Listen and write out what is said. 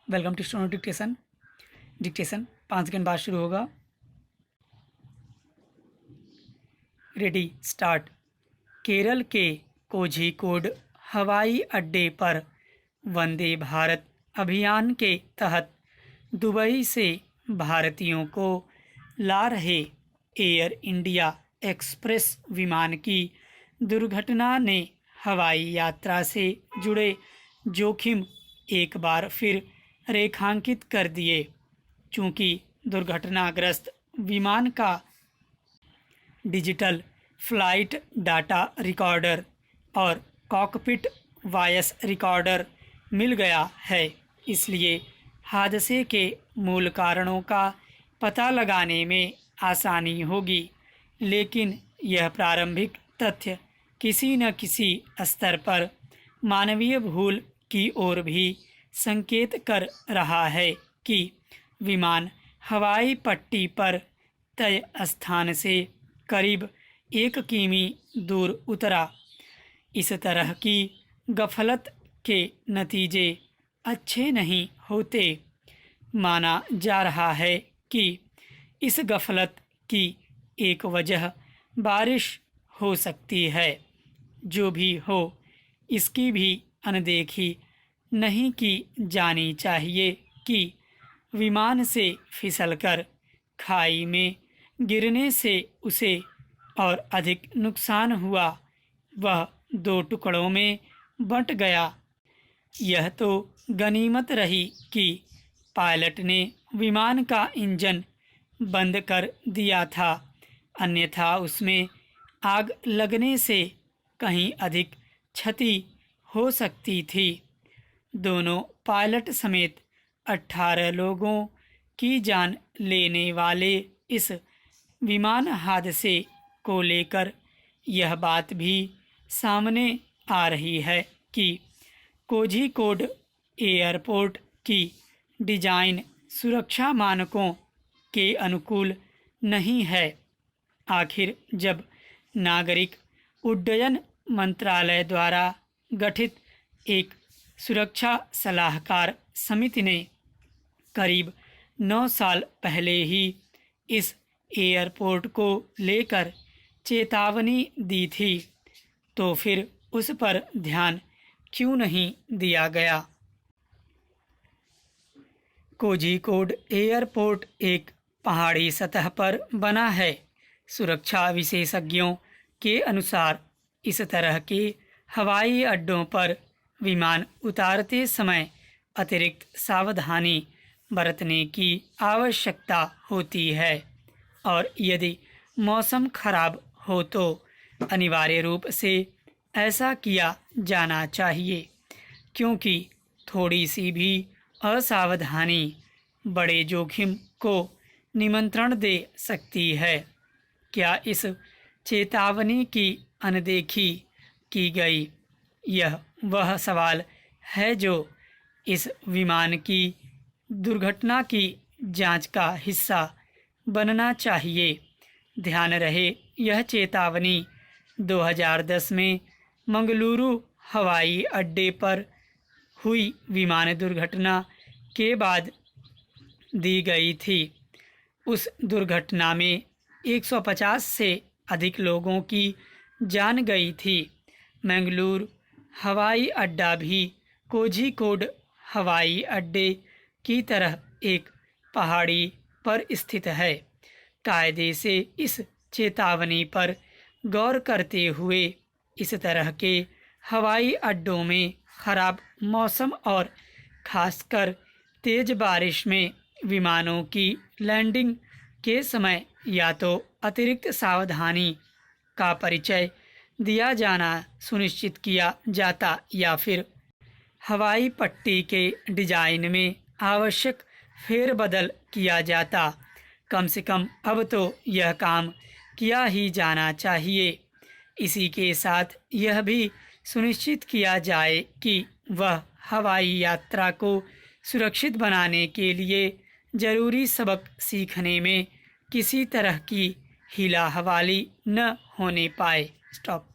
Welcome to steno dictation. Dictation 5 second बाद शुरू होगा। Ready start. केरल के कोझिकोड हवाई अड्डे पर वंदे भारत अभियान के तहत दुबई से भारतीयों को ला रहे एयर इंडिया एक्सप्रेस विमान की दुर्घटना ने हवाई यात्रा से जुड़े जोखिम एक बार फिर रेखांकित कर दिए। चूँकि दुर्घटनाग्रस्त विमान का डिजिटल फ्लाइट डाटा रिकॉर्डर और कॉकपिट वॉइस रिकॉर्डर मिल गया है, इसलिए हादसे के मूल कारणों का पता लगाने में आसानी होगी। लेकिन यह प्रारंभिक तथ्य किसी न किसी स्तर पर मानवीय भूल की ओर भी संकेत कर रहा है कि विमान हवाई पट्टी पर तय स्थान से करीब 1 किमी दूर उतरा। इस तरह की गफलत के नतीजे अच्छे नहीं होते। माना जा रहा है कि इस गफलत की एक वजह बारिश हो सकती है। जो भी हो, इसकी भी अनदेखी नहीं की जानी चाहिए कि विमान से फिसलकर खाई में गिरने से उसे और अधिक नुकसान हुआ। वह 2 टुकड़ों में बंट गया। यह तो गनीमत रही कि पायलट ने विमान का इंजन बंद कर दिया था, अन्यथा उसमें आग लगने से कहीं अधिक क्षति हो सकती थी। दोनों पायलट समेत 18 लोगों की जान लेने वाले इस विमान हादसे को लेकर यह बात भी सामने आ रही है कि कोझिकोड एयरपोर्ट की डिजाइन सुरक्षा मानकों के अनुकूल नहीं है। आखिर जब नागरिक उड्डयन मंत्रालय द्वारा गठित एक सुरक्षा सलाहकार समिति ने करीब 9 साल पहले ही इस एयरपोर्ट को लेकर चेतावनी दी थी, तो फिर उस पर ध्यान क्यों नहीं दिया गया? कोझिकोड एयरपोर्ट एक पहाड़ी सतह पर बना है। सुरक्षा विशेषज्ञों के अनुसार इस तरह के हवाई अड्डों पर विमान उतारते समय अतिरिक्त सावधानी बरतने की आवश्यकता होती है, और यदि मौसम खराब हो तो अनिवार्य रूप से ऐसा किया जाना चाहिए, क्योंकि थोड़ी सी भी असावधानी बड़े जोखिम को निमंत्रण दे सकती है। क्या इस चेतावनी की अनदेखी की गई? यह वह सवाल है जो इस विमान की दुर्घटना की जांच का हिस्सा बनना चाहिए। ध्यान रहे, यह चेतावनी 2010 में मंगलुरु हवाई अड्डे पर हुई विमान दुर्घटना के बाद दी गई थी। उस दुर्घटना में 150 से अधिक लोगों की जान गई थी। मंगलुरु हवाई अड्डा भी कोझिकोड हवाई अड्डे की तरह एक पहाड़ी पर स्थित है। कायदे से इस चेतावनी पर गौर करते हुए इस तरह के हवाई अड्डों में खराब मौसम और खासकर तेज बारिश में विमानों की लैंडिंग के समय या तो अतिरिक्त सावधानी का परिचय दिया जाना सुनिश्चित किया जाता, या फिर हवाई पट्टी के डिजाइन में आवश्यक फेरबदल किया जाता। कम से कम अब तो यह काम किया ही जाना चाहिए। इसी के साथ यह भी सुनिश्चित किया जाए कि वह हवाई यात्रा को सुरक्षित बनाने के लिए जरूरी सबक सीखने में किसी तरह की हीला हवाली न होने पाए। स्टॉप।